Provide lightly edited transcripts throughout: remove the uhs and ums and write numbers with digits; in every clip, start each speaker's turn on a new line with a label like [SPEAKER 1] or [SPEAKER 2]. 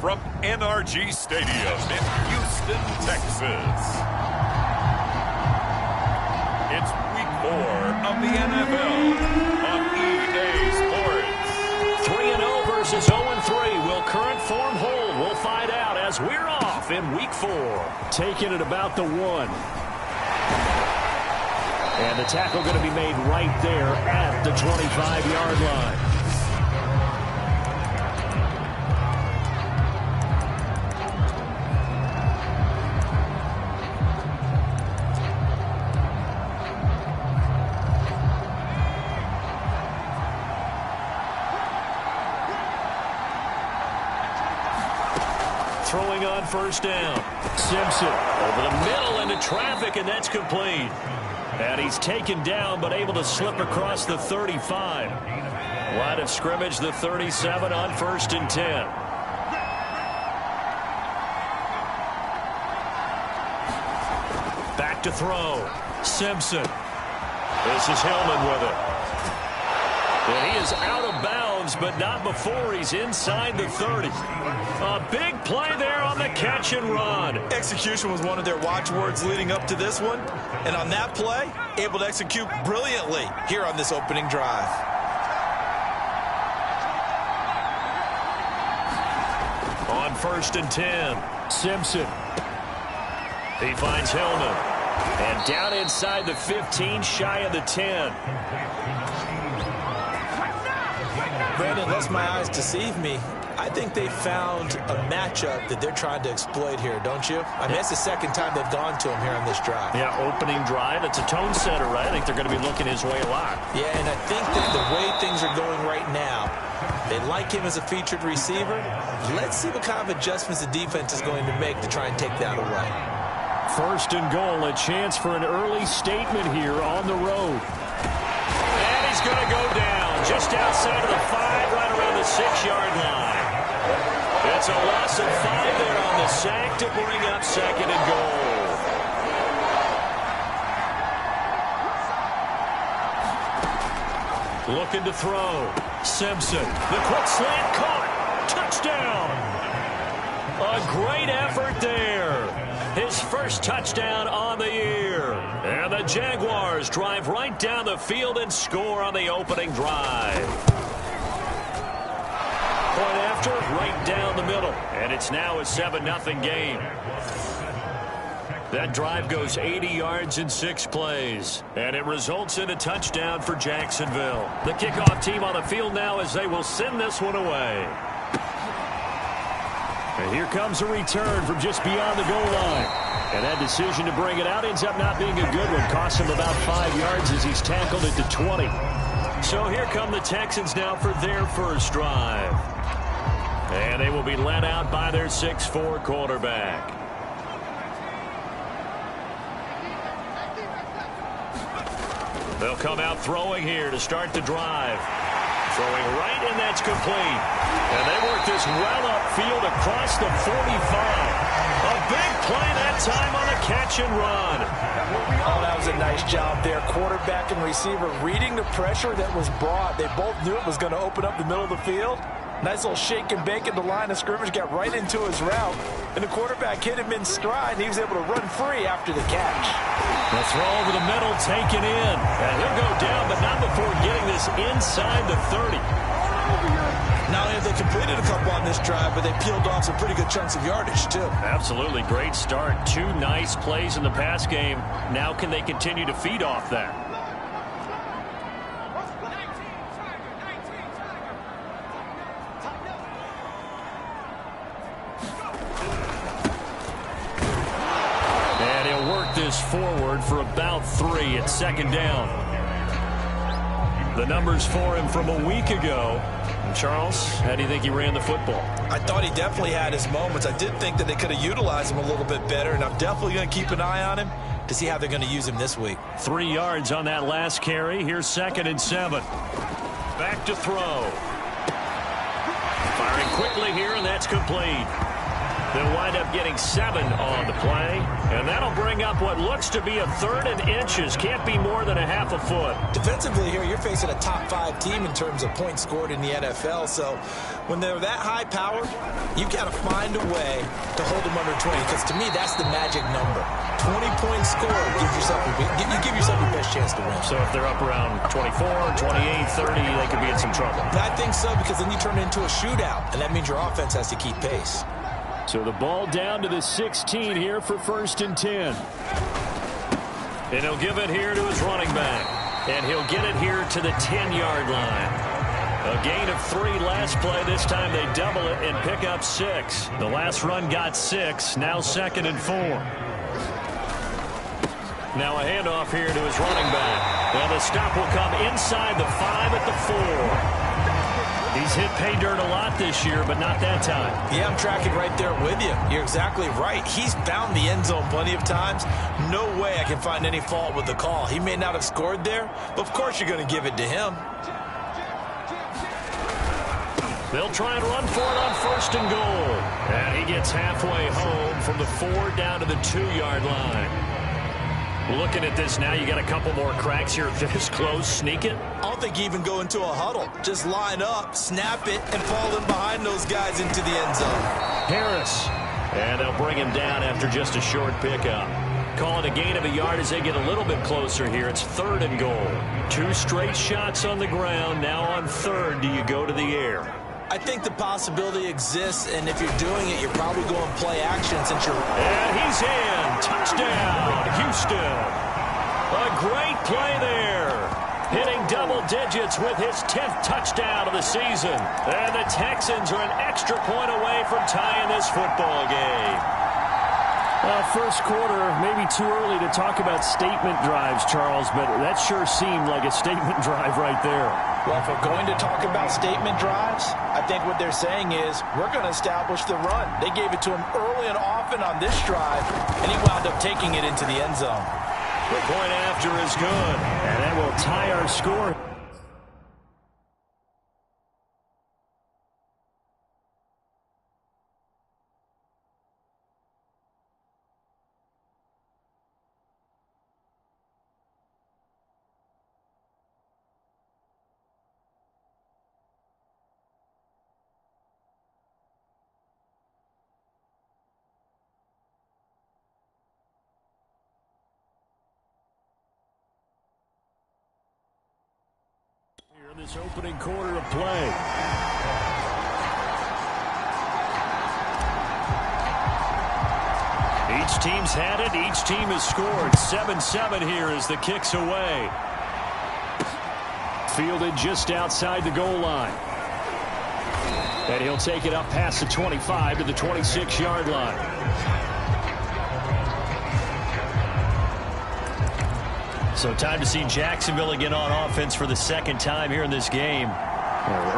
[SPEAKER 1] from NRG Stadium in Houston, Texas. It's week 4 of the NFL on EA Sports.
[SPEAKER 2] 3-0 versus 0-3. Will current form hold? We'll find out as we're off in week 4. Taking it about the 1. And the tackle going to be made right there at the 25-yard line. Throwing on first down. Simpson over the middle into traffic, and that's complete. And he's taken down, but able to slip across the 35. Line of scrimmage, the 37 on 1st and 10. Back to throw. Simpson. This is Hillman with it. And he is out of bounds, but not before he's inside the 30. A big play there on the catch and run.
[SPEAKER 3] Execution was one of their watchwords leading up to this one. And on that play, able to execute brilliantly here on this opening drive.
[SPEAKER 2] On 1st and 10, Simpson. He finds Hillman. And down inside the 15, shy of the 10.
[SPEAKER 3] Brandon, unless my eyes deceive me, I think they found a matchup that they're trying to exploit here, don't you? I mean, that's the second time they've gone to him here on this drive.
[SPEAKER 2] Yeah, opening drive. It's a tone setter, right? I think they're going to be looking his way a lot.
[SPEAKER 3] Yeah, and I think that the way things are going right now, they like him as a featured receiver. Let's see what kind of adjustments the defense is going to make to try and take that away.
[SPEAKER 2] 1st and goal, a chance for an early statement here on the road. And he's going to go down just outside of the 5, right around the 6-yard line. It's a loss of 5 there on the sack to bring up 2nd and goal. Looking to throw. Simpson. The quick slant caught. Touchdown. A great effort there. His first touchdown on the year. And the Jaguars drive right down the field and score on the opening drive. Point after, right down the middle. And it's now a 7-0 game. That drive goes 80 yards in 6 plays. And it results in a touchdown for Jacksonville. The kickoff team on the field now as they will send this one away. And here comes a return from just beyond the goal line. And that decision to bring it out ends up not being a good one. Costs him about 5 yards as he's tackled it to 20. So here come the Texans now for their first drive. And they will be led out by their 6'4" quarterback. They'll come out throwing here to start the drive. Throwing right, and that's complete. And they work this well upfield across the 45. A big play that time on the catch and run.
[SPEAKER 4] Oh, that was a nice job there. Quarterback and receiver reading the pressure that was brought. They both knew it was going to open up the middle of the field. Nice little shake and bake at the line of scrimmage. Got right into his route. And the quarterback hit him in stride, and he was able to run free after the catch.
[SPEAKER 2] The throw over the middle taken in. And he'll go down, but not before getting this inside the 30.
[SPEAKER 3] Not only have they completed a couple on this drive, but they peeled off some pretty good chunks of yardage, too.
[SPEAKER 2] Absolutely. Great start. 2 nice plays in the pass game. Now can they continue to feed off that? And he'll work this forward for about 3 at 2nd down. The numbers for him from a week ago. Charles, how do you think he ran the football?
[SPEAKER 3] I thought he definitely had his moments. I did think that they could have utilized him a little bit better, and I'm definitely going to keep an eye on him to see how they're going to use him this week.
[SPEAKER 2] 3 yards on that last carry. Here's 2nd and 7. Back to throw. Firing quickly here, and that's complete. They'll wind up getting 7 on the play, and that'll bring up what looks to be a 3rd and inches. Can't be more than a half a foot.
[SPEAKER 3] Defensively here, you're facing a top 5 team in terms of points scored in the NFL, so when they're that high-powered, you've got to find a way to hold them under 20, because to me, that's the magic number. 20-point score gives yourself your best chance to win.
[SPEAKER 2] So if they're up around 24, 28, 30, they could be in some trouble.
[SPEAKER 3] I think so, because then you turn it into a shootout, and that means your offense has to keep pace.
[SPEAKER 2] So the ball down to the 16 here for 1st and 10. And he'll give it here to his running back. And he'll get it here to the 10-yard line. A gain of 3 last play. This time they double it and pick up 6. The last run got 6. Now 2nd and 4. Now a handoff here to his running back. And the stop will come inside the 5 at the 4. He's hit pay dirt a lot this year, but not that time.
[SPEAKER 3] Yeah, I'm tracking right there with you. You're exactly right. He's found the end zone plenty of times. No way I can find any fault with the call. He may not have scored there, but of course you're going to give it to him.
[SPEAKER 2] They'll try and run for it on 1st and goal. And he gets halfway home from the 4 down to the 2-yard line. Looking at this now, you got a couple more cracks here this close. Sneak it.
[SPEAKER 3] I don't think you even go into a huddle. Just line up, snap it, and fall in behind those guys into the end zone.
[SPEAKER 2] Harris. And they'll bring him down after just a short pickup. Call it a gain of a yard as they get a little bit closer here. It's 3rd and goal. 2 straight shots on the ground. Now on 3rd, do you go to the air?
[SPEAKER 3] I think the possibility exists, and if you're doing it, you're probably going play action since you're...
[SPEAKER 2] And he's in. Touchdown, Houston. A great play there. Hitting double digits with his 10th touchdown of the season. And the Texans are an extra point away from tying this football game. First quarter, maybe too early to talk about statement drives, Charles, but that sure seemed like a statement drive right there.
[SPEAKER 4] Well, if we're going to talk about statement drives, I think what they're saying is we're going to establish the run. They gave it to him early and often on this drive, and he wound up taking it into the end zone.
[SPEAKER 2] The point after is good, and that will tie our score. This opening quarter of play. Each team's had it. Each team has scored. 7-7 here as the kick's away. Fielded just outside the goal line. And he'll take it up past the 25 to the 26-yard line. So time to see Jacksonville again on offense for the 2nd time here in this game.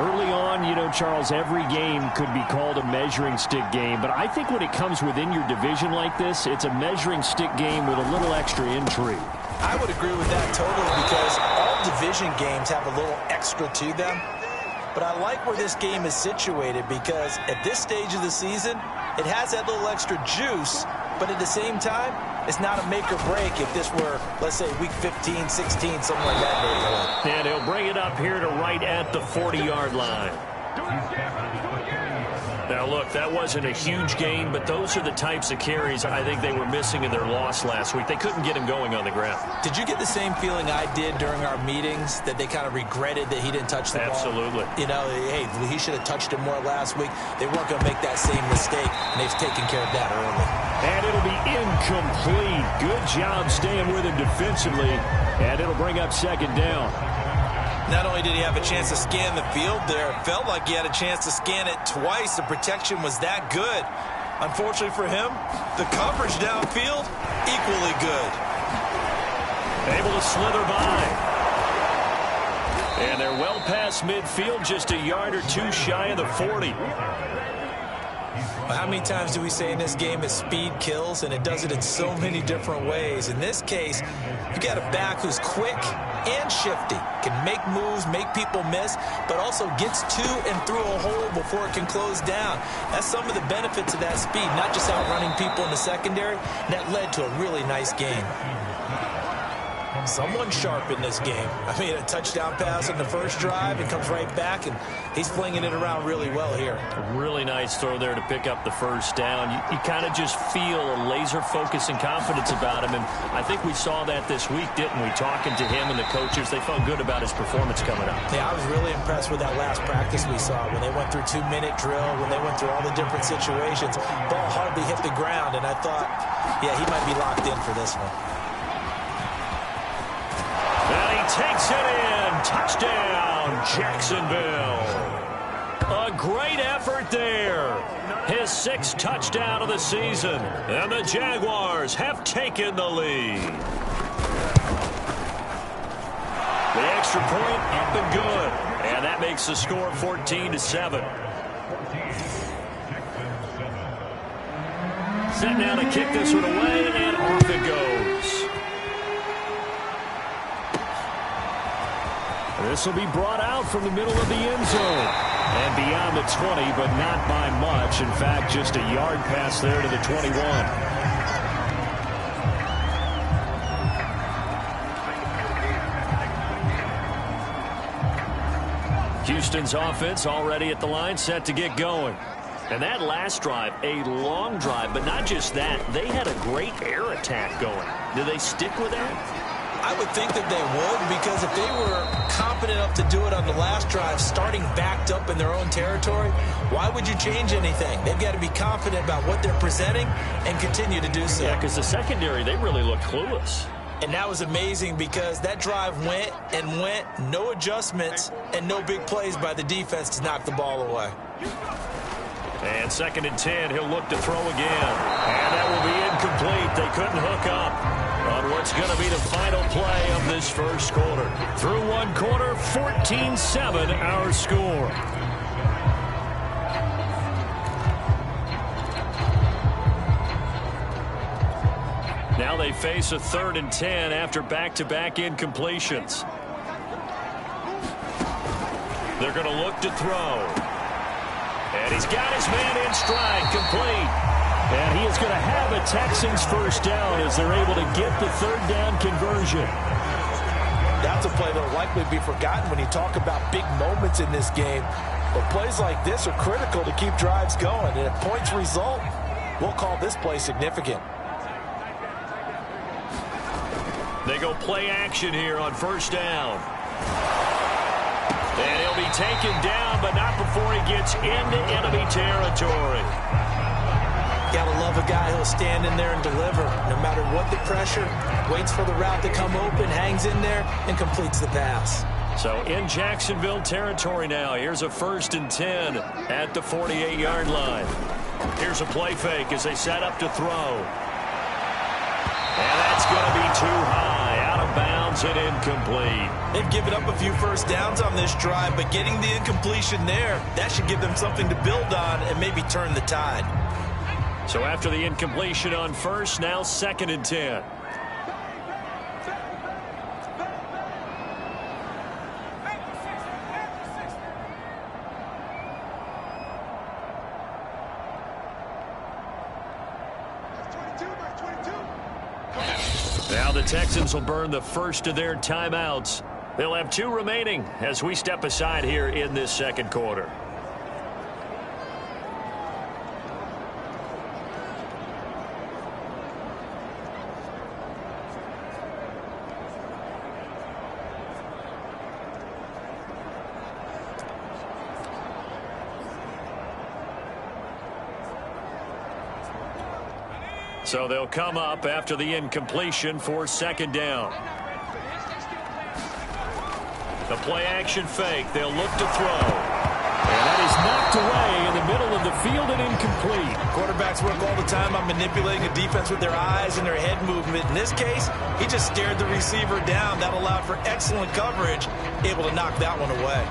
[SPEAKER 2] Early on, you know, Charles, every game could be called a measuring stick game. But I think when it comes within your division like this, it's a measuring stick game with a little extra intrigue.
[SPEAKER 3] I would agree with that totally, because all division games have a little extra to them. But I like where this game is situated, because at this stage of the season, it has that little extra juice. But at the same time, it's not a make or break if this were, let's say, week 15, 16, something like that.
[SPEAKER 2] And he'll bring it up here to right at the 40-yard line. Now, look, that wasn't a huge gain, but those are the types of carries I think they were missing in their loss last week. They couldn't get him going on the ground.
[SPEAKER 3] Did you get the same feeling I did during our meetings, that they kind of regretted that he didn't touch the ball?
[SPEAKER 2] Absolutely.
[SPEAKER 3] You know, hey, he should have touched it more last week. They weren't going to make that same mistake, and they've taken care of that early.
[SPEAKER 2] And it'll be incomplete. Good job staying with him defensively, and it'll bring up 2nd down.
[SPEAKER 3] Not only did he have a chance to scan the field there, it felt like he had a chance to scan it twice. The protection was that good. Unfortunately for him, the coverage downfield, equally good.
[SPEAKER 2] Able to slither by. And they're well past midfield, just a yard or two shy of the 40.
[SPEAKER 3] Well, how many times do we say in this game that speed kills, and it does it in so many different ways? In this case, you got a back who's quick and shifty, can make moves, make people miss, but also gets to and through a hole before it can close down. That's some of the benefits of that speed, not just outrunning people in the secondary. That led to a really nice game. Someone sharp in this game. I mean, a touchdown pass in the first drive and comes right back, and he's flinging it around really well here.
[SPEAKER 2] A really nice throw there to pick up the first down. You kind of just feel a laser focus and confidence about him, and I think we saw that this week, didn't we? Talking to him and the coaches, they felt good about his performance coming up.
[SPEAKER 3] Yeah, I was really impressed with that last practice we saw when they went through 2-minute drill, when they went through all the different situations. Ball hardly hit the ground, and I thought, yeah, he might be locked in for this one.
[SPEAKER 2] And he takes it in. Touchdown, Jacksonville. A great effort there. His 6th touchdown of the season. And the Jaguars have taken the lead. The extra point up and good. And that makes the score 14-7. Set now to kick this one away, and off it goes. This will be brought out from the middle of the end zone. And beyond the 20, but not by much. In fact, just a yard pass there to the 21. Houston's offense already at the line, set to get going. And that last drive, a long drive, but not just that. They had a great air attack going. Do they stick with that?
[SPEAKER 3] I would think that they would, because if they were competent enough to do it on the last drive, starting backed up in their own territory, why would you change anything? They've got to be confident about what they're presenting and continue to do so.
[SPEAKER 2] Yeah, because the secondary, they really looked clueless.
[SPEAKER 3] And that was amazing because that drive went and went, no adjustments, and no big plays by the defense to knock the ball away.
[SPEAKER 2] And 2nd and 10, he'll look to throw again. And that will be incomplete. They couldn't hook up on what's going to be the final play of this first quarter. Through one quarter, 14-7 our score. Now they face a 3rd and 10 after back-to-back incompletions. They're going to look to throw. And he's got his man in stride, complete. And he is going to have a Texans first down as they're able to get the 3rd down conversion.
[SPEAKER 4] That's a play that will likely be forgotten when you talk about big moments in this game. But plays like this are critical to keep drives going. And if points result, we'll call this play significant.
[SPEAKER 2] They go play action here on first down. And he'll be taken down, but not before he gets into enemy territory.
[SPEAKER 3] Gotta love a guy who'll stand in there and deliver. No matter what the pressure, waits for the route to come open, hangs in there, and completes the pass.
[SPEAKER 2] So in Jacksonville territory now. Here's a 1st and 10 at the 48-yard line. Here's a play fake as they set up to throw. And that's going to be too high, out of bounds and incomplete.
[SPEAKER 3] They've given up a few first downs on this drive, but getting the incompletion there, that should give them something to build on and maybe turn the tide.
[SPEAKER 2] So after the incompletion on first, now 2nd and 10. Now the Texans will burn the first of their timeouts. They'll have 2 remaining as we step aside here in this second quarter. So they'll come up after the incompletion for 2nd down. The play action fake. They'll look to throw. And that is knocked away in the middle of the field and incomplete.
[SPEAKER 3] Quarterbacks work all the time on manipulating a defense with their eyes and their head movement. In this case, he just stared the receiver down. That allowed for excellent coverage, able to knock that one away.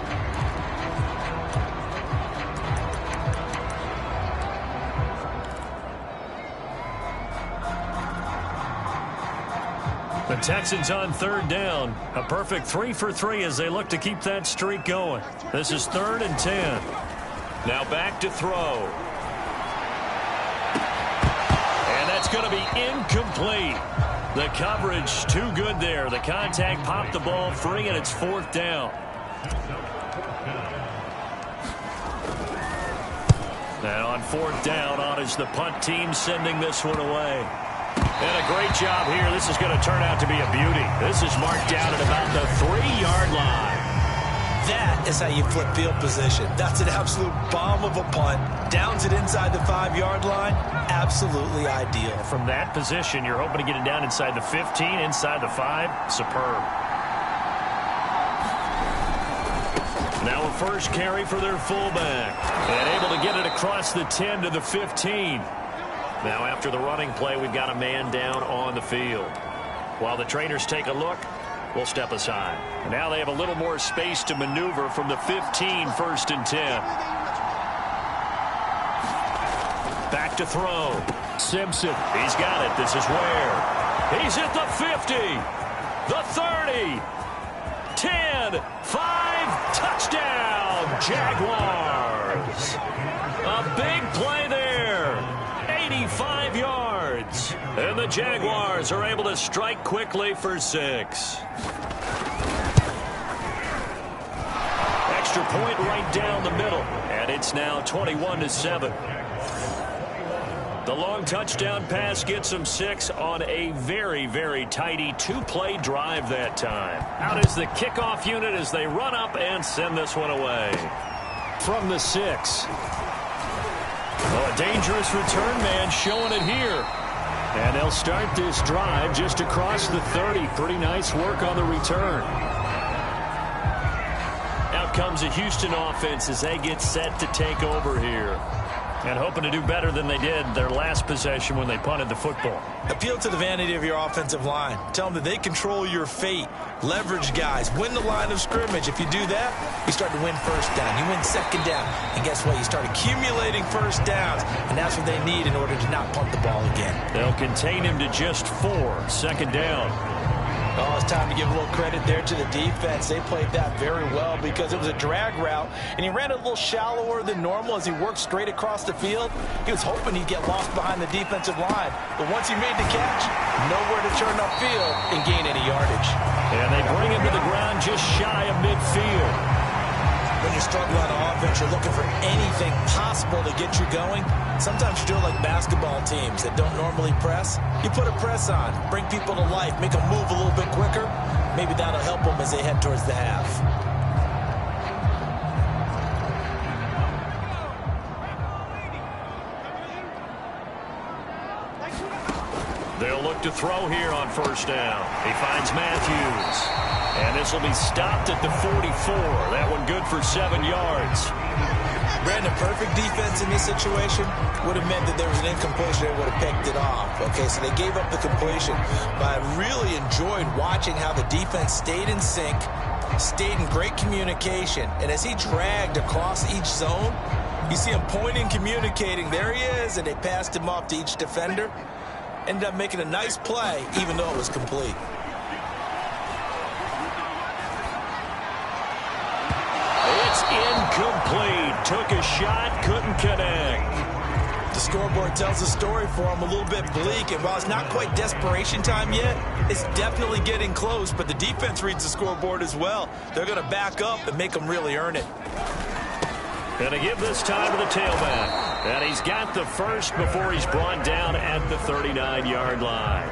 [SPEAKER 2] The Texans on third down. A perfect 3 for 3 as they look to keep that streak going. This is 3rd and 10. Now back to throw. And that's going to be incomplete. The coverage too good there. The contact popped the ball free, and it's 4th down. And on 4th down, on is the punt team sending this one away. And a great job here. This is going to turn out to be a beauty. This is marked down at about the 3-yard line.
[SPEAKER 3] That is how you flip field position. That's an absolute bomb of a punt. Downs it inside the 5-yard line. Absolutely ideal.
[SPEAKER 2] From that position, you're hoping to get it down inside the 15, inside the 5. Superb. Now a first carry for their fullback. And able to get it across the 10 to the 15. Now after the running play, we've got a man down on the field. While the trainers take a look, we'll step aside. Now they have a little more space to maneuver from the 15, 1st and 10. Back to throw. Simpson, he's got it. This is Ware. He's at the 50, the 30, 10, 5, touchdown, Jaguars. A big play there. 85 yards. And the Jaguars are able to strike quickly for 6. Extra point right down the middle. And it's now 21-7. The long touchdown pass gets them 6 on a very, very tidy 2-play drive that time. Out is the kickoff unit as they run up and send this one away. From the 6. Oh, a dangerous return man showing it here. And they'll start this drive just across the 30. Pretty nice work on the return. Out comes a Houston offense as they get set to take over here. And hoping to do better than they did their last possession when they punted the football.
[SPEAKER 3] Appeal to the vanity of your offensive line. Tell them that they control your fate. Leverage guys. Win the line of scrimmage. If you do that, you start to win first down. You win second down. And guess what? You start accumulating first downs. And that's what they need in order to not punt the ball again.
[SPEAKER 2] They'll contain him to just 4. 2nd down.
[SPEAKER 3] Oh, it's time to give a little credit there to the defense. They played that very well because it was a drag route, and he ran a little shallower than normal as he worked straight across the field. He was hoping he'd get lost behind the defensive line, but once he made the catch, nowhere to turn upfield and gain any yardage.
[SPEAKER 2] And they bring him to the ground just shy of midfield.
[SPEAKER 3] When you're struggling on offense, you're looking for anything possible to get you going. Sometimes you do it like basketball teams that don't normally press. You put a press on, bring people to life, make them move a little bit quicker. Maybe that'll help them as they head towards the half.
[SPEAKER 2] They'll look to throw here on 1st down. He finds Matthews. And this will be stopped at the 44. That one good for 7 yards.
[SPEAKER 3] Brandon, perfect defense in this situation would have meant that there was an incompletion. They would have picked it off. Okay, so they gave up the completion. But I really enjoyed watching how the defense stayed in sync, stayed in great communication. And as he dragged across each zone, you see him pointing, communicating. There he is, and they passed him off to each defender. Ended up making a nice play, even though it was complete.
[SPEAKER 2] It's incomplete. Took a shot, couldn't connect.
[SPEAKER 3] The scoreboard tells the story for him, a little bit bleak. And while it's not quite desperation time yet, it's definitely getting close. But the defense reads the scoreboard as well. They're going to back up and make them really earn it.
[SPEAKER 2] Going to give this time to the tailback. And he's got the first before he's brought down at the 39-yard line.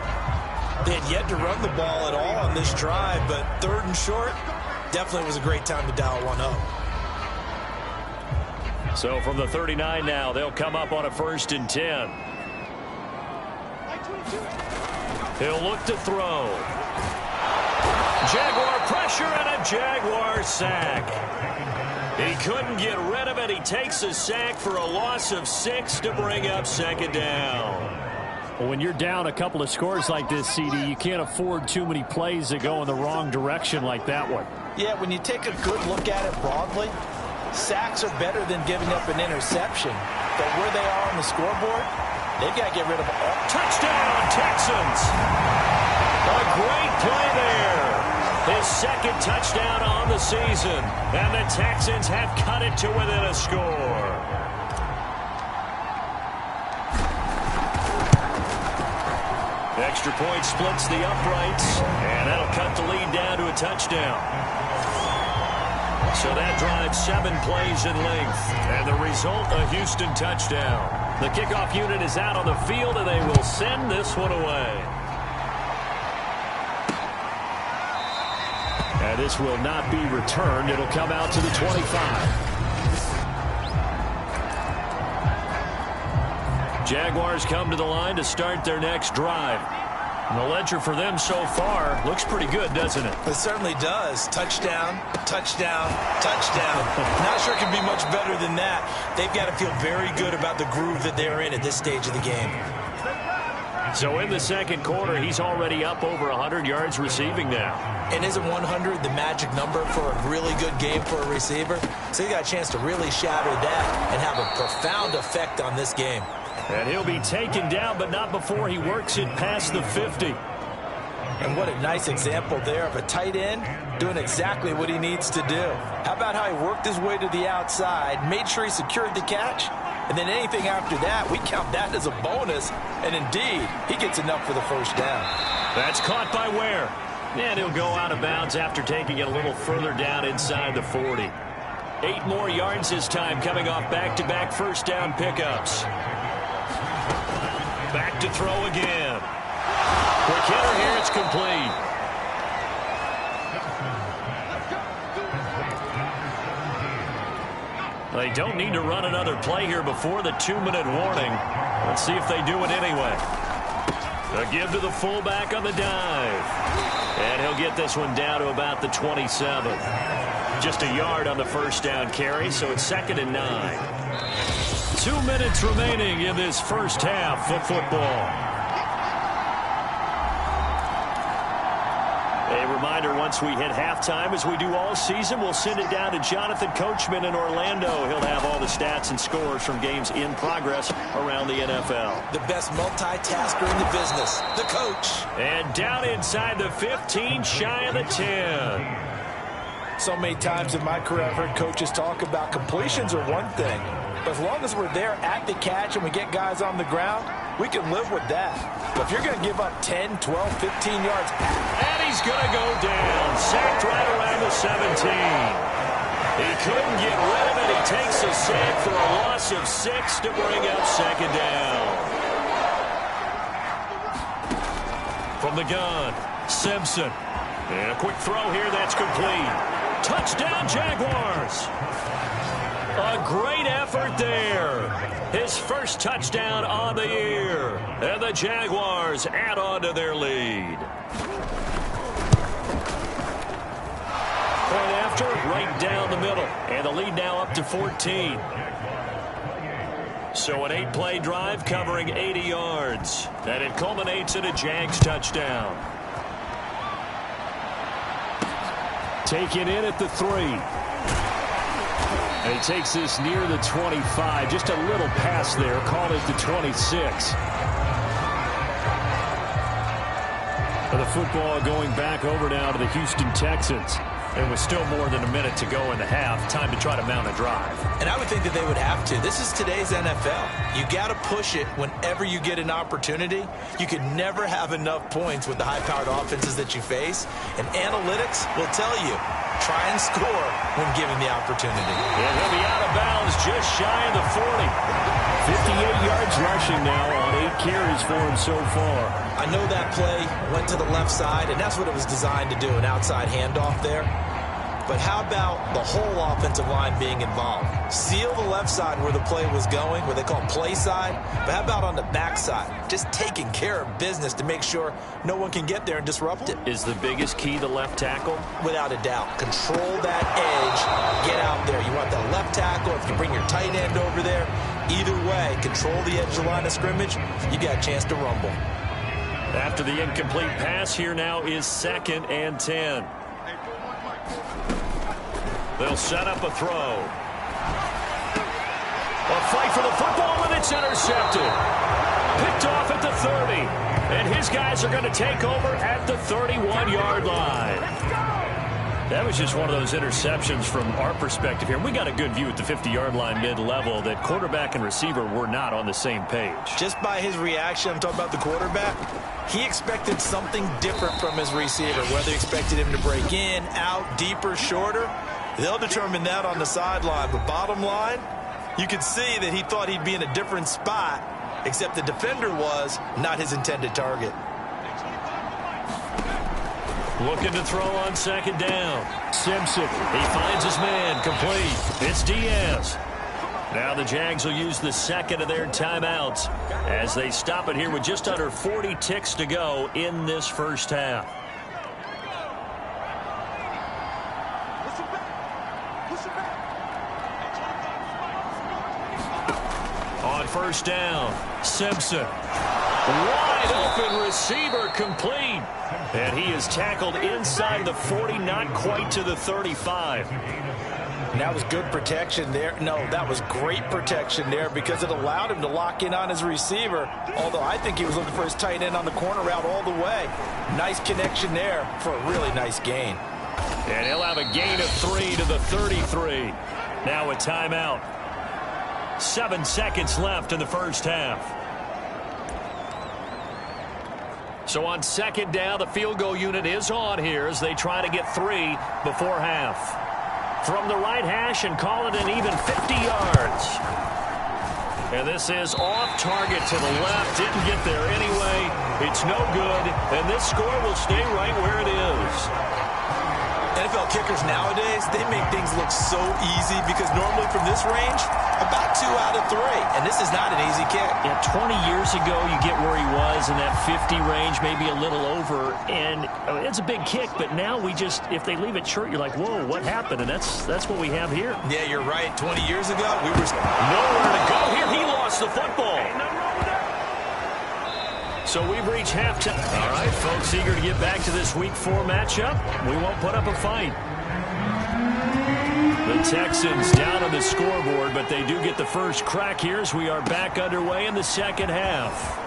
[SPEAKER 3] They had yet to run the ball at all on this drive, but 3rd and short, definitely was a great time to dial one up.
[SPEAKER 2] So from the 39 now, they'll come up on a 1st and 10. He'll look to throw. Jaguar pressure and a Jaguar sack. He couldn't get rid of it. He takes a sack for a loss of 6 to bring up 2nd down. Well, when you're down a couple of scores like this, CD, you can't afford too many plays that go in the wrong direction like that one.
[SPEAKER 3] Yeah, when you take a good look at it broadly, sacks are better than giving up an interception. But where they are on the scoreboard, they've got to get rid of all.
[SPEAKER 2] Touchdown, Texans! A great play there. His second touchdown on the season. And the Texans have cut it to within a score. Extra point splits the uprights, and that'll cut the lead down to a touchdown. So that drives 7 plays in length, and the result, a Houston touchdown. The kickoff unit is out on the field, and they will send this one away. And this will not be returned. It'll come out to the 25. Jaguars come to the line to start their next drive. And the ledger for them so far looks pretty good, doesn't it?
[SPEAKER 3] It certainly does. Touchdown, touchdown, touchdown. Not sure it can be much better than that. They've got to feel very good about the groove that they're in at this stage of the game.
[SPEAKER 2] So in the second quarter, he's already up over 100 yards receiving now.
[SPEAKER 3] And isn't 100 the magic number for a really good game for a receiver? So you got a chance to really shatter that and have a profound effect on this game.
[SPEAKER 2] And he'll be taken down, but not before he works it past the 50.
[SPEAKER 3] And what a nice example there of a tight end doing exactly what he needs to do. How about how he worked his way to the outside, made sure he secured the catch, and then anything after that, we count that as a bonus. And indeed, he gets enough for the first down.
[SPEAKER 2] That's caught by Ware. And he'll go out of bounds after taking it a little further down inside the 40. 8 more yards this time coming off back-to-back first down pickups. Back to throw again. Quick hitter here, it's complete. They don't need to run another play here before the 2-minute warning. Let's see if they do it anyway. A give to the fullback on the dive. And he'll get this one down to about the 27. Just a yard on the first down carry, so it's 2nd and 9. 2 minutes remaining in this first half of football. A reminder, once we hit halftime, as we do all season, we'll send it down to Jonathan Coachman in Orlando. He'll have all the stats and scores from games in progress around the NFL.
[SPEAKER 3] The best multitasker in the business, the coach.
[SPEAKER 2] And down inside the 15, shy of the 10.
[SPEAKER 4] So many times in my career, I've heard coaches talk about completions are one thing. But as long as we're there at the catch and we get guys on the ground, we can live with that. But if you're going to give up 10, 12, 15 yards.
[SPEAKER 2] And he's going to go down. Sacked right around the 17. He couldn't get rid of it. He takes a sack for a loss of 6 to bring up 2nd down. From the gun, Simpson. And a quick throw here that's complete. Touchdown, Jaguars. A great effort there. His first touchdown on the year. And the Jaguars add on to their lead. Point after, right down the middle. And the lead now up to 14. So an 8-play drive covering 80 yards. And it culminates in a Jags touchdown. Taken in at the 3. And he takes this near the 25. Just a little pass there. Call it the 26. And the football going back over now to the Houston Texans. And with still more than a minute to go in the half, time to try to mount a drive.
[SPEAKER 3] And I would think that they would have to. This is today's NFL. You got to push it whenever you get an opportunity. You can never have enough points with the high-powered offenses that you face. And analytics will tell you, try and score when given the opportunity.
[SPEAKER 2] And he'll be out of bounds just shy of the 40. 58 yards rushing now on 8 carries for him so far.
[SPEAKER 3] I know that play went to the left side, and that's what it was designed to do, an outside handoff there. But how about the whole offensive line being involved? Seal the left side where the play was going, where they call play side. But how about on the back side? Just taking care of business to make sure no one can get there and disrupt it.
[SPEAKER 2] Is the biggest key the left tackle?
[SPEAKER 3] Without a doubt. Control that edge. Get out there. You want the left tackle. If you bring your tight end over there, either way, control the edge of the line of scrimmage, you got a chance to rumble.
[SPEAKER 2] After the incomplete pass, here now is 2nd and 10. They'll set up a throw. A fight for the football, and it's intercepted. Picked off at the 30. And his guys are going to take over at the 31-yard line. That was just one of those interceptions from our perspective here. We got a good view at the 50-yard line mid-level that quarterback and receiver were not on the same page.
[SPEAKER 3] Just by his reaction, I'm talking about the quarterback, he expected something different from his receiver, whether he expected him to break in, out, deeper, shorter. They'll determine that on the sideline. But bottom line, you could see that he thought he'd be in a different spot, except the defender was not his intended target.
[SPEAKER 2] Looking to throw on second down. Simpson, he finds his man, complete. It's Diaz. Now the Jags will use the second of their timeouts as they stop it here with just under 40 ticks to go in this first half. On first down, Simpson. Wide open receiver, complete. And he is tackled inside the 40, not quite to the 35.
[SPEAKER 3] And that was good protection there. No, that was great protection there because it allowed him to lock in on his receiver, although I think he was looking for his tight end on the corner route all the way. Nice connection there for a really nice gain.
[SPEAKER 2] And he'll have a gain of 3 to the 33. Now a timeout. 7 seconds left in the first half. So on second down, the field goal unit is on here as they try to get 3 before half. From the right hash and call it an even 50 yards. And this is off target to the left. Didn't get there anyway. It's no good. And this score will stay right where it is.
[SPEAKER 3] NFL kickers nowadays, they make things look so easy because normally from this range, about 2 out of 3. And this is not an easy kick.
[SPEAKER 2] Yeah, 20 years ago, you get where he was in that 50 range, maybe a little over. And it's a big kick, but now we just, if they leave it short, you're like, whoa, what happened? And that's what we have here.
[SPEAKER 3] Yeah, you're right. 20 years ago, we were
[SPEAKER 2] nowhere to go here. He lost the football. So we've reached halftime. All right, folks, eager to get back to this Week 4 matchup. We won't put up a fight. The Texans down on the scoreboard, but they do get the first crack here as we are back underway in the second half.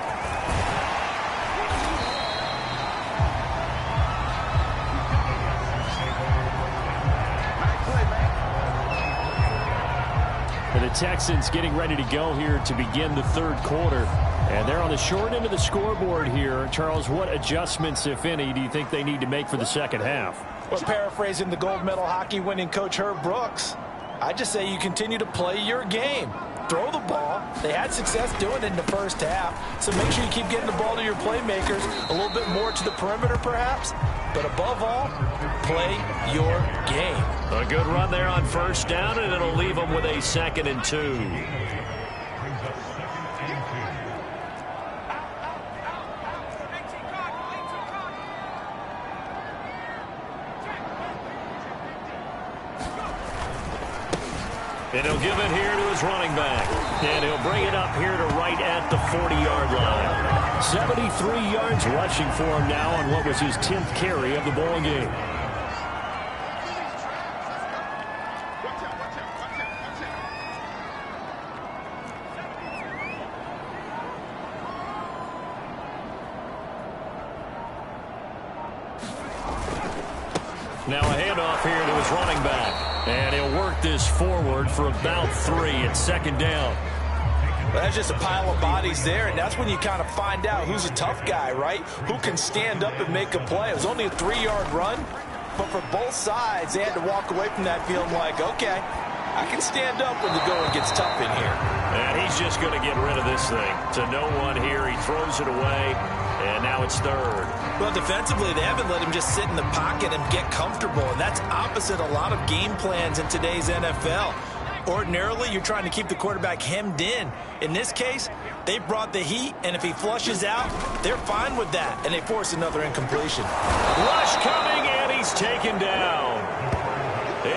[SPEAKER 2] And the Texans getting ready to go here to begin the third quarter. And they're on the short end of the scoreboard here. Charles, what adjustments, if any, do you think they need to make for the second half?
[SPEAKER 3] Well, paraphrasing the gold medal hockey winning coach Herb Brooks, I just say you continue to play your game. Throw the ball. They had success doing it in the first half, so make sure you keep getting the ball to your playmakers, a little bit more to the perimeter perhaps, but above all, play your game.
[SPEAKER 2] A good run there on first down, and it'll leave them with a 2nd and 2. And he'll give it here to his running back. And he'll bring it up here to right at the 40-yard line. 73 yards rushing for him now on what was his 10th carry of the ball game. Now a handoff here to his running back. And he'll work this forward for about 3 at second down.
[SPEAKER 3] Well, that's just a pile of bodies there, and that's when you kind of find out who's a tough guy, right? Who can stand up and make a play. It was only a 3-yard run, but for both sides, they had to walk away from that feeling like, okay, I can stand up when the going gets tough in here.
[SPEAKER 2] And he's just going to get rid of this thing. To no one here. He throws it away, and now it's 3rd.
[SPEAKER 3] Well, defensively, they haven't let him just sit in the pocket and get comfortable, and that's opposite a lot of game plans in today's NFL. Ordinarily, you're trying to keep the quarterback hemmed in. In this case, they brought the heat, and if he flushes out, they're fine with that, and they force another incompletion.
[SPEAKER 2] Rush coming, and he's taken down.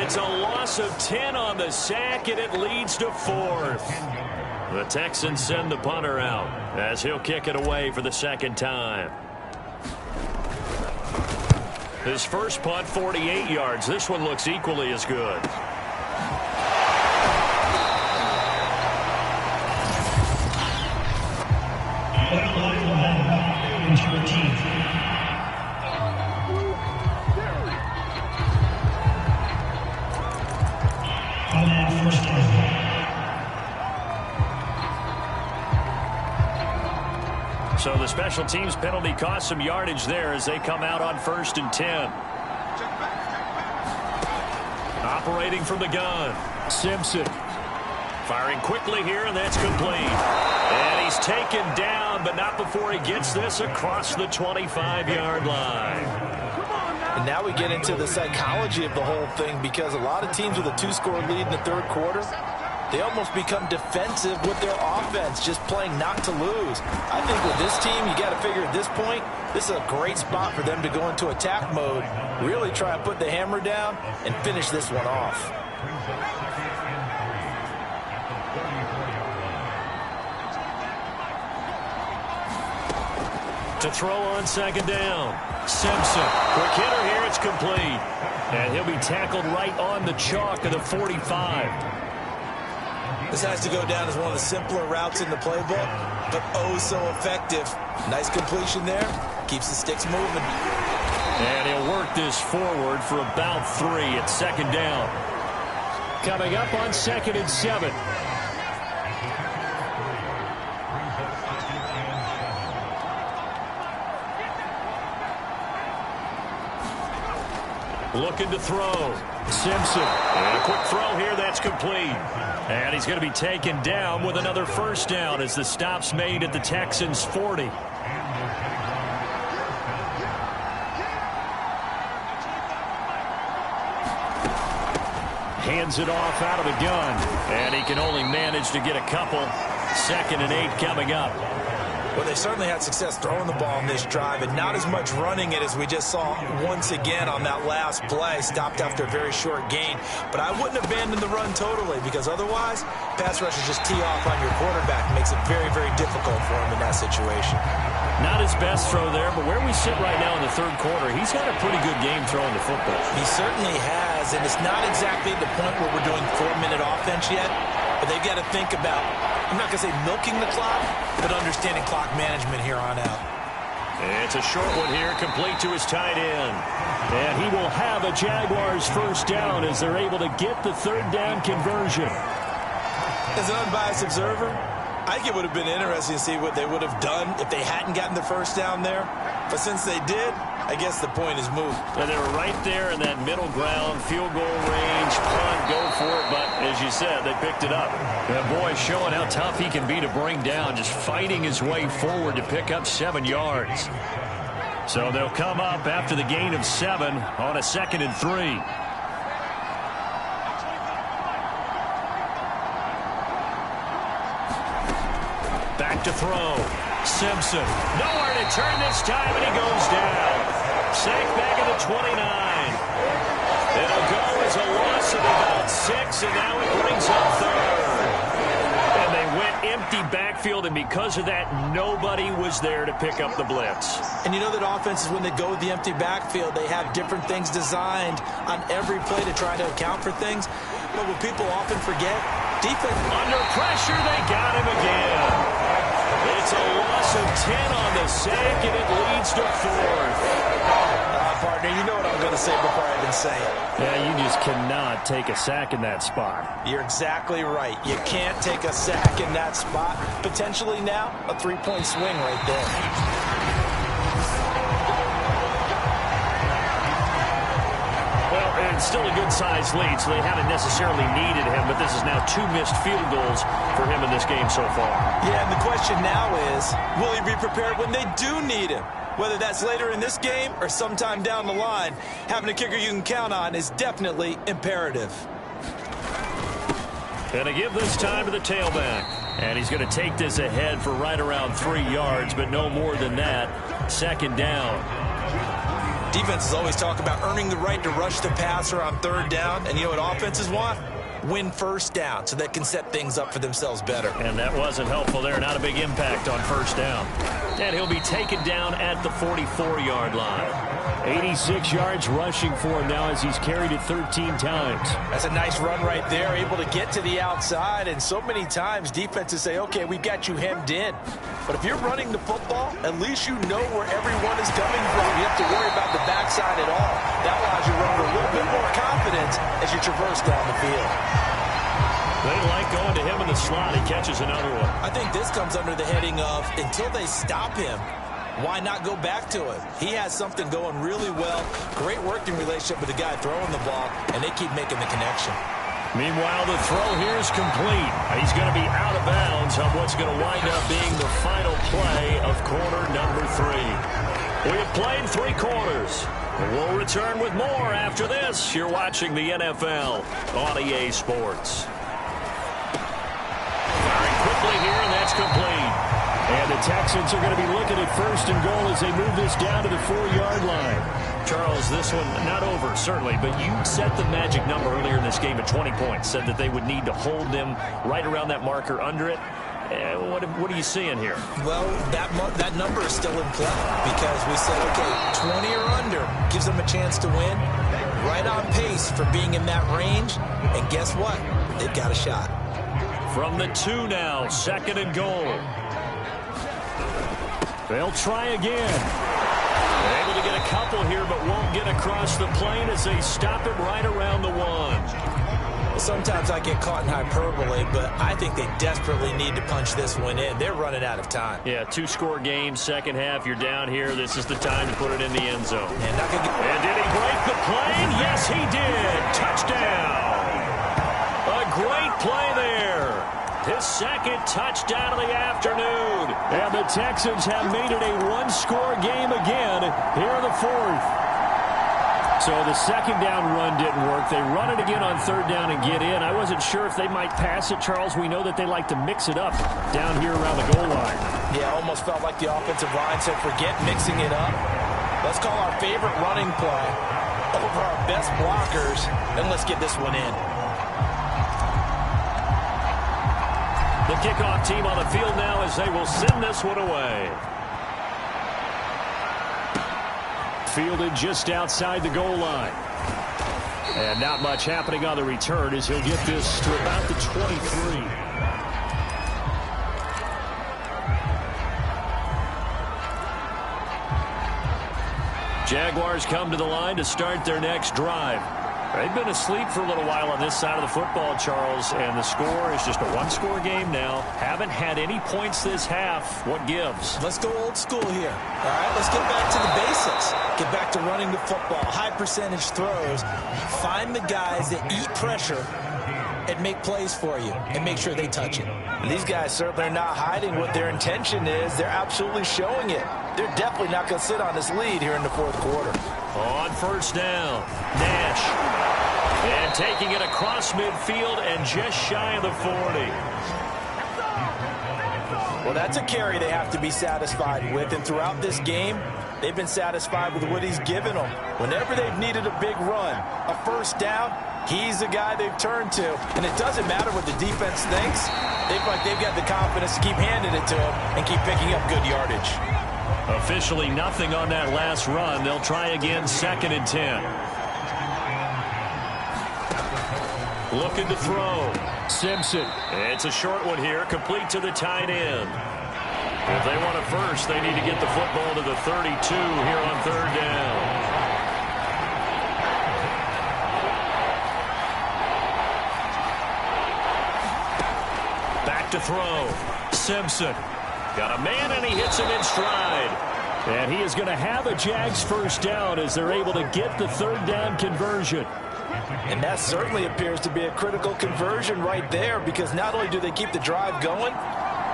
[SPEAKER 2] It's a loss of 10 on the sack, and it leads to 4th. The Texans send the punter out as he'll kick it away for the 2nd time. His first punt, 48 yards. This one looks equally as good. So the special teams penalty cost some yardage there as they come out on 1st and 10. Operating from the gun, Simpson. Firing quickly here, and that's complete. And he's taken down, but not before he gets this across the 25-yard line.
[SPEAKER 3] And now we get into the psychology of the whole thing, because a lot of teams with a 2-score lead in the third quarter, they almost become defensive with their offense, just playing not to lose. I think with this team, you got to figure at this point, this is a great spot for them to go into attack mode, really try and put the hammer down and finish this one off.
[SPEAKER 2] To throw on 2nd down, Simpson. Quick hitter here, it's complete. And he'll be tackled right on the chalk of the 45.
[SPEAKER 3] This has to go down as one of the simpler routes in the playbook, but oh so effective. Nice completion there. Keeps the sticks moving.
[SPEAKER 2] And he'll work this forward for about 3 at 2nd down. Coming up on 2nd and 7. Looking to throw. Simpson. And a quick throw here, that's complete. And he's going to be taken down with another 1st down as the stop's made at the Texans' 40. Hands it off out of the gun. And he can only manage to get a couple. 2nd and 8 coming up.
[SPEAKER 3] Well, they certainly had success throwing the ball in this drive, and not as much running it as we just saw once again on that last play. Stopped after a very short gain. But I wouldn't abandon the run totally, because otherwise, pass rushers just tee off on your quarterback. It makes it very, very difficult for him in that situation.
[SPEAKER 2] Not his best throw there, but where we sit right now in the third quarter, he's had a pretty good game throwing the football.
[SPEAKER 3] He certainly has, and it's not exactly the point where we're doing 4-minute offense yet, but they've got to think about, I'm not going to say milking the clock, but understanding clock management here on out.
[SPEAKER 2] It's a short one here, complete to his tight end. And he will have a Jaguars 1st down as they're able to get the 3rd down conversion.
[SPEAKER 3] As an unbiased observer, I think it would have been interesting to see what they would have done if they hadn't gotten the 1st down there. But since they did, I guess the point is moot.
[SPEAKER 2] And they were right there in that middle ground, field goal range, punt, go for it. But as you said, they picked it up. That boy showing how tough he can be to bring down, just fighting his way forward to pick up 7 yards. So they'll come up after the gain of 7 on a 2nd and 3. Back to throw. Simpson. Nowhere to turn this time, and he goes down. Sacked back at the 29. It'll go as a loss of about 6, and now it brings up 3rd. And they went empty backfield, and because of that, nobody was there to pick up the blitz.
[SPEAKER 3] And you know that offenses, when they go with the empty backfield, they have different things designed on every play to try to account for things. But what people often forget, defense.
[SPEAKER 2] Under pressure, they got him again. It's a loss of 10 on the sack, and it leads to 4th.
[SPEAKER 3] Partner, you know what I'm going to say before I even say it.
[SPEAKER 2] Yeah, you just cannot take a sack in that spot.
[SPEAKER 3] You're exactly right. You can't take a sack in that spot. Potentially now, a 3-point swing right there.
[SPEAKER 2] It's still a good-sized lead, so they haven't necessarily needed him, but this is now 2 missed field goals for him in this game so far.
[SPEAKER 3] Yeah, and the question now is, will he be prepared when they do need him? Whether that's later in this game or sometime down the line, having a kicker you can count on is definitely imperative.
[SPEAKER 2] And to give this time to the tailback. And he's going to take this ahead for right around 3 yards, but no more than that. 2nd down.
[SPEAKER 3] Defenses always talk about earning the right to rush the passer on 3rd down. And you know what offenses want? Win 1st down so they can set things up for themselves better.
[SPEAKER 2] And that wasn't helpful there. Not a big impact on 1st down. And he'll be taken down at the 44-yard line. 86 yards rushing for him now as he's carried it 13 times.
[SPEAKER 3] That's a nice run right there, able to get to the outside. And so many times defenses say, okay, we've got you hemmed in. But if you're running the football, at least you know where everyone is coming from. You have to worry about the backside at all. That allows you to run with a little bit more confidence as you traverse down the field.
[SPEAKER 2] They like going to him in the slot. He catches another one.
[SPEAKER 3] I think this comes under the heading of until they stop him, why not go back to it? He has something going really well. Great working relationship with the guy throwing the ball, and they keep making the connection.
[SPEAKER 2] Meanwhile, the throw here is complete. He's going to be out of bounds on what's going to wind up being the final play of quarter number 3. We have played 3 quarters. We'll return with more after this. You're watching the NFL on EA Sports. Firing quickly here, and that's complete.
[SPEAKER 5] And the Texans are going to be looking at 1st and goal as they move this down to the 4-yard line.
[SPEAKER 2] Charles, this one not over, certainly, but you set the magic number earlier in this game at 20 points, said that they would need to hold them right around that marker under it. What are you seeing here?
[SPEAKER 3] Well, that number is still in play because we said, okay, 20 or under gives them a chance to win. Right on pace for being in that range. And guess what? They've got a shot.
[SPEAKER 2] From the 2 now, 2nd and goal.
[SPEAKER 5] They'll try again.
[SPEAKER 2] Able to get a couple here, but won't get across the plane as they stop him right around the 1.
[SPEAKER 3] Sometimes I get caught in hyperbole, but I think they desperately need to punch this one in. They're running out of time.
[SPEAKER 2] Yeah, 2-score game, second half. You're down here. This is the time to put it in the end zone.
[SPEAKER 3] And
[SPEAKER 2] did he break the plane? Yes, he did. Touchdown. A great play there. His 2nd touchdown of the afternoon.
[SPEAKER 5] And the Texans have made it a 1-score game again here in the 4th. So the 2nd down run didn't work. They run it again on 3rd down and get in. I wasn't sure if they might pass it, Charles. We know that they like to mix it up down here around the goal line.
[SPEAKER 3] Yeah, almost felt like the offensive line said, forget mixing it up. Let's call our favorite running play over our best blockers, and let's get this one in.
[SPEAKER 2] The kickoff team on the field now as they will send this one away.
[SPEAKER 5] Fielded just outside the goal line. And not much happening on the return as he'll get this to about the 23.
[SPEAKER 2] Jaguars come to the line to start their next drive. They've been asleep for a little while on this side of the football, Charles, and the score is just a 1-score game now. Haven't had any points this half. What gives?
[SPEAKER 3] Let's go old school here. All right, let's get back to the basics. Get back to running the football, high percentage throws. Find the guys that eat pressure and make plays for you and make sure they touch it. And these guys certainly are not hiding what their intention is. They're absolutely showing it. They're definitely not going to sit on this lead here in the 4th quarter.
[SPEAKER 2] On 1st down, Nash. And taking it across midfield and just shy of the 40.
[SPEAKER 3] Well, that's a carry they have to be satisfied with. And throughout this game, they've been satisfied with what he's given them. Whenever they've needed a big run, a 1st down, he's the guy they've turned to. And it doesn't matter what the defense thinks. They feel like they've got the confidence to keep handing it to him and keep picking up good yardage.
[SPEAKER 2] Officially nothing on that last run. They'll try again, 2nd and 10. Looking to throw.
[SPEAKER 5] Simpson.
[SPEAKER 2] It's a short one here, complete to the tight end. If they want it first, they need to get the football to the 32 here on 3rd down. Back to throw. Simpson. Got a man, and he hits him in stride.
[SPEAKER 5] And he is going to have a Jags 1st down as they're able to get the 3rd down conversion.
[SPEAKER 3] And that certainly appears to be a critical conversion right there because not only do they keep the drive going,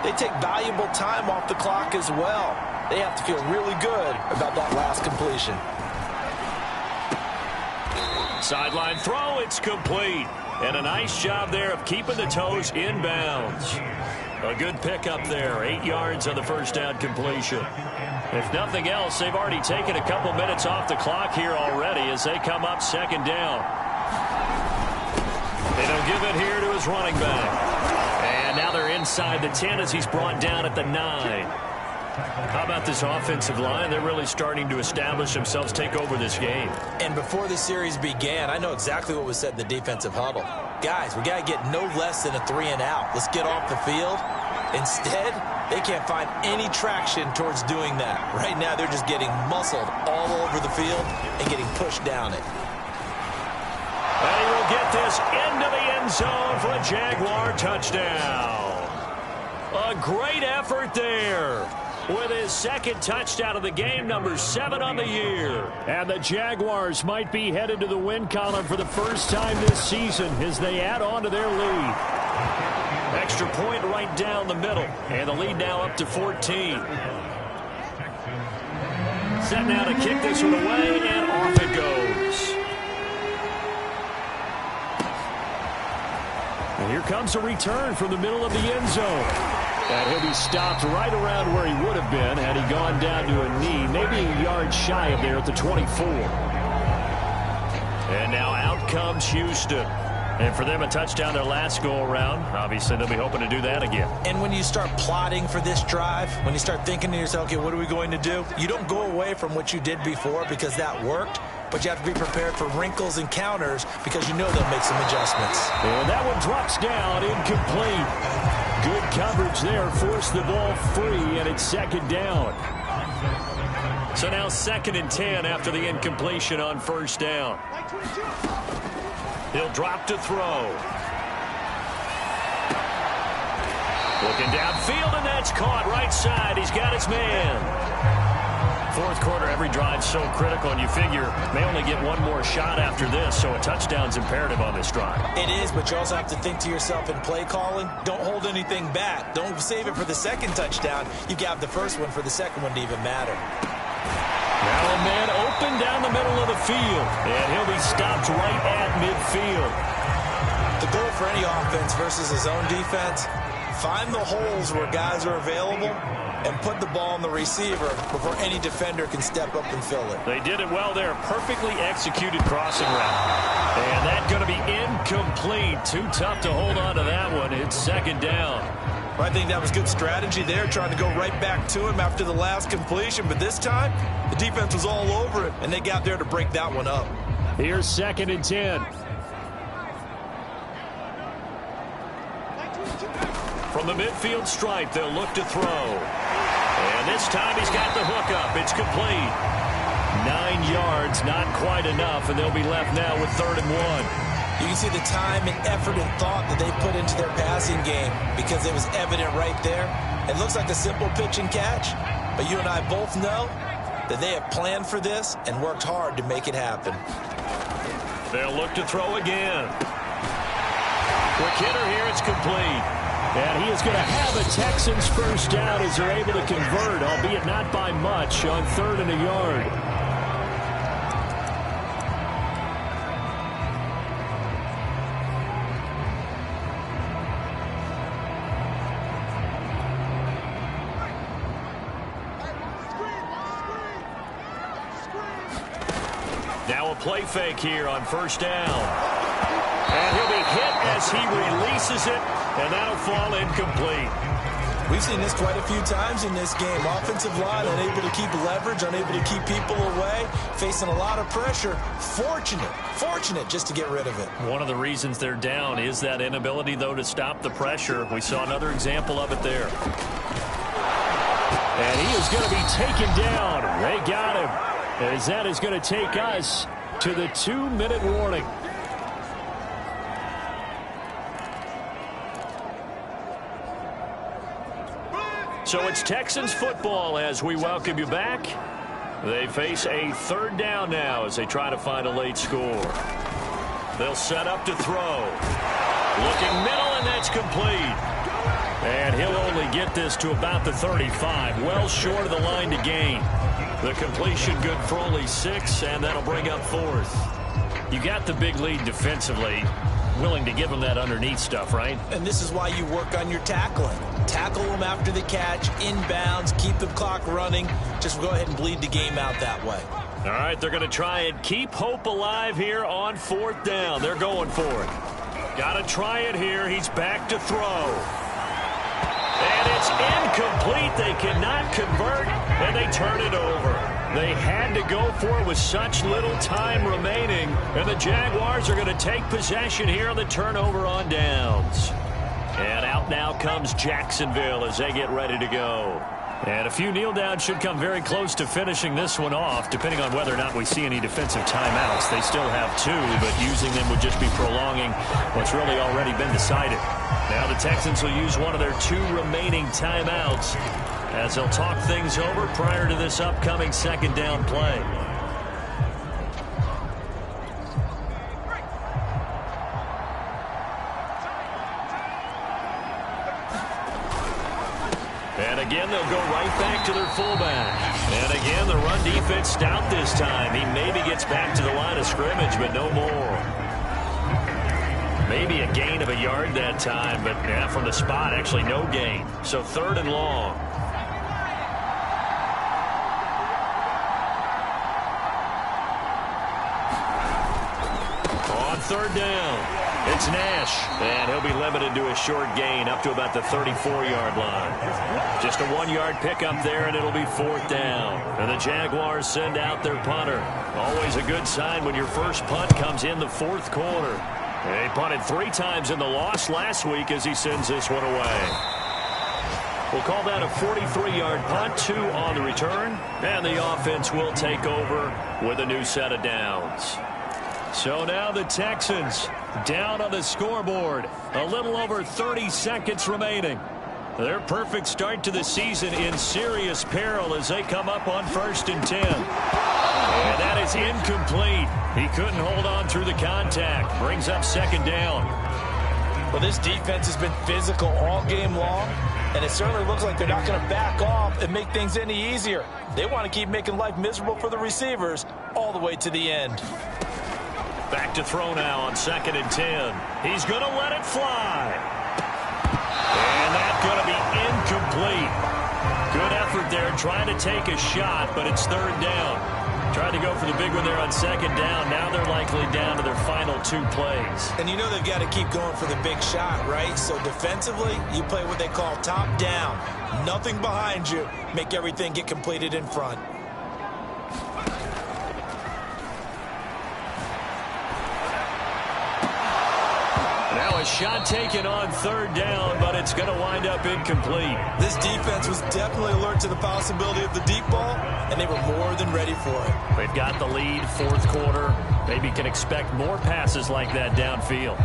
[SPEAKER 3] they take valuable time off the clock as well. They have to feel really good about that last completion.
[SPEAKER 2] Sideline throw, it's complete. And a nice job there of keeping the toes inbounds. A good pickup there, 8 yards on the 1st down completion. If nothing else, they've already taken a couple minutes off the clock here already as they come up 2nd down. They don't give it here to his running back. And now they're inside the 10 as he's brought down at the 9. How about this offensive line? They're really starting to establish themselves, take over this game.
[SPEAKER 3] And before the series began, I know exactly what was said in the defensive huddle. Guys, we got to get no less than a 3-and-out. Let's get off the field. Instead, they can't find any traction towards doing that. Right now, they're just getting muscled all over the field and getting pushed down it.
[SPEAKER 2] And he will get this into the end zone for a Jaguar touchdown. A great effort there with his second touchdown of the game, number 7 on the year.
[SPEAKER 5] And the Jaguars might be headed to the win column for the first time this season as they add on to their lead.
[SPEAKER 2] Extra point right down the middle, and the lead now up to 14. Set now to kick this one away, and off it goes.
[SPEAKER 5] And here comes a return from the middle of the end zone. And he'll be stopped right around where he would have been had he gone down to a knee, maybe a yard shy of there at the 24.
[SPEAKER 2] And now out comes Houston. And for them, a touchdown their last go-around. Obviously, they'll be hoping to do that again.
[SPEAKER 3] And when you start plotting for this drive, when you start thinking to yourself, okay, what are we going to do? You don't go away from what you did before because that worked. But you have to be prepared for wrinkles and counters because you know they'll make some adjustments.
[SPEAKER 5] And that one drops down, incomplete. Good coverage there, forced the ball free, and it's second down.
[SPEAKER 2] So now 2nd and 10 after the incompletion on first down. He'll drop to throw. Looking downfield, and that's caught right side. He's got his man. Fourth quarter, every drive so critical, and you figure may only get one more shot after this, so a touchdown's imperative on this drive.
[SPEAKER 3] It is, but you also have to think to yourself in play calling, don't hold anything back. Don't save it for the second touchdown. You have the first one for the second one to even matter.
[SPEAKER 2] Now a man open down the middle of the field, and he'll be stopped right at midfield.
[SPEAKER 3] The goal for any offense versus his own defense, find the holes where guys are available and put the ball on the receiver before any defender can step up and fill it.
[SPEAKER 2] They did it well there. Perfectly executed crossing route. And that's going to be incomplete. Too tough to hold on to that one. It's second down.
[SPEAKER 3] Well, I think that was good strategy there, trying to go right back to him after the last completion. But this time, the defense was all over it, and they got there to break that one up.
[SPEAKER 5] Here's 2nd and 10.
[SPEAKER 2] From the midfield stripe, they'll look to throw. And this time he's got the hook up. It's complete. 9 yards, not quite enough, and they'll be left now with 3rd and 1.
[SPEAKER 3] You can see the time and effort and thought that they put into their passing game because it was evident right there. It looks like a simple pitch and catch, but you and I both know that they have planned for this and worked hard to make it happen.
[SPEAKER 2] They'll look to throw again. Quick hitter here, it's complete.
[SPEAKER 5] And he is going to have a Texans first down as they're able to convert, albeit not by much, on 3rd and a yard.
[SPEAKER 2] Now a play fake here on first down. And he'll be hit as he releases it, and that'll fall incomplete.
[SPEAKER 3] We've seen this quite a few times in this game. Offensive line unable to keep leverage, unable to keep people away, facing a lot of pressure. Fortunate just to get rid of it.
[SPEAKER 2] One of the reasons they're down is that inability, though, to stop the pressure. We saw another example of it there.
[SPEAKER 5] And he is going to be taken down. They got him. As that is going to take us to the 2-minute warning.
[SPEAKER 2] So it's Texans football as we welcome you back. They face a 3rd down now as they try to find a late score. They'll set up to throw. Looking middle, and that's complete. And he'll only get this to about the 35, well short of the line to gain. The completion good for only 6, and that'll bring up 4th. You got the big lead defensively. Willing to give them that underneath stuff, right?
[SPEAKER 3] And this is why you work on your tackling. Tackle them after the catch, inbounds, keep the clock running. Just go ahead and bleed the game out that way.
[SPEAKER 2] All right, they're going to try and keep hope alive here on 4th down. They're going for it. Got to try it here. He's back to throw. And it's incomplete. They cannot convert, and they turn it over. They had to go for it with such little time remaining, and the Jaguars are going to take possession here on the turnover on downs. And out now comes Jacksonville as they get ready to go. And a few kneel downs should come very close to finishing this one off, depending on whether or not we see any defensive timeouts. They still have 2, but using them would just be prolonging what's really already been decided. Now the Texans will use one of their 2 remaining timeouts as they'll talk things over prior to this upcoming second down play. And again, they'll go right back to their fullback. And again, the run defense stout this time. He maybe gets back to the line of scrimmage, but no more. Maybe a gain of a yard that time, but from the spot, actually no gain. So 3rd and long. On 3rd down. It's Nash, and he'll be limited to a short gain up to about the 34-yard line. Just a 1-yard pickup there, and it'll be 4th down. And the Jaguars send out their punter. Always a good sign when your first punt comes in the 4th quarter. And he punted 3 times in the loss last week as he sends this one away. We'll call that a 43-yard punt, 2 on the return, and the offense will take over with a new set of downs. So now the Texans down on the scoreboard. A little over 30 seconds remaining. Their perfect start to the season in serious peril as they come up on 1st and 10. And that is incomplete. He couldn't hold on through the contact. Brings up 2nd down.
[SPEAKER 3] Well, this defense has been physical all game long, and it certainly looks like they're not going to back off and make things any easier. They want to keep making life miserable for the receivers all the way to the end.
[SPEAKER 2] Back to throw now on 2nd and 10. He's going to let it fly. And that's going to be incomplete. Good effort there trying to take a shot, but it's 3rd down. Tried to go for the big one there on 2nd down. Now they're likely down to their final 2 plays.
[SPEAKER 3] And you know they've got to keep going for the big shot, right? So defensively, you play what they call top down. Nothing behind you. Make everything get completed in front.
[SPEAKER 2] Now a shot taken on 3rd down, but it's going to wind up incomplete.
[SPEAKER 3] This defense was definitely alert to the possibility of the deep ball, and they were more than ready for it.
[SPEAKER 2] They've got the lead, 4th quarter. Maybe can expect more passes like that downfield.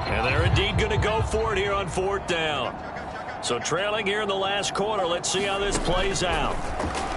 [SPEAKER 2] And they're indeed going to go for it here on 4th down. So trailing here in the last quarter, let's see how this plays out.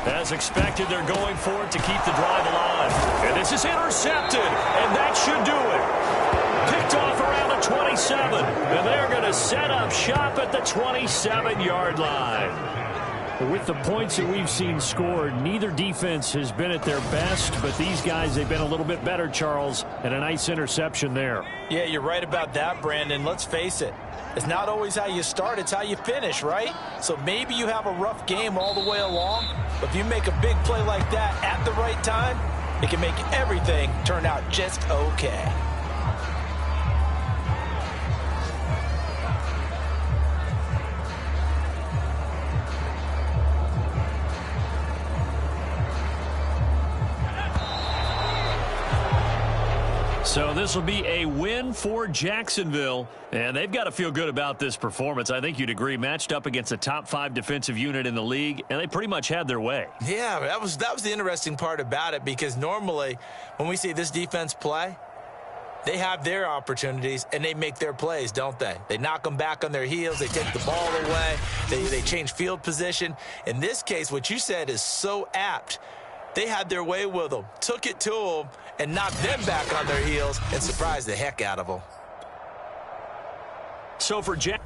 [SPEAKER 2] As expected, they're going for it to keep the drive alive. And this is intercepted, and that should do it. Picked off around the 27, and they're going to set up shop at the 27-yard line.
[SPEAKER 5] With the points that we've seen scored, neither defense has been at their best, but these guys, they've been a little bit better, Charles, and a nice interception there.
[SPEAKER 3] Yeah, you're right about that, Brandon. Let's face it. It's not always how you start, it's how you finish, right? So maybe you have a rough game all the way along, but if you make a big play like that at the right time, it can make everything turn out just okay.
[SPEAKER 2] So this will be a win for Jacksonville, and they've got to feel good about this performance. I think you'd agree, matched up against a top 5 defensive unit in the league, and they pretty much had their way.
[SPEAKER 3] Yeah, that was the interesting part about it, because normally when we see this defense play, they have their opportunities and they make their plays, don't they? They knock them back on their heels, they take the ball away, they change field position. In this case, what you said is so apt. They had their way with them, took it to them, and knocked them back on their heels and surprised the heck out of them.
[SPEAKER 2] So for Jack.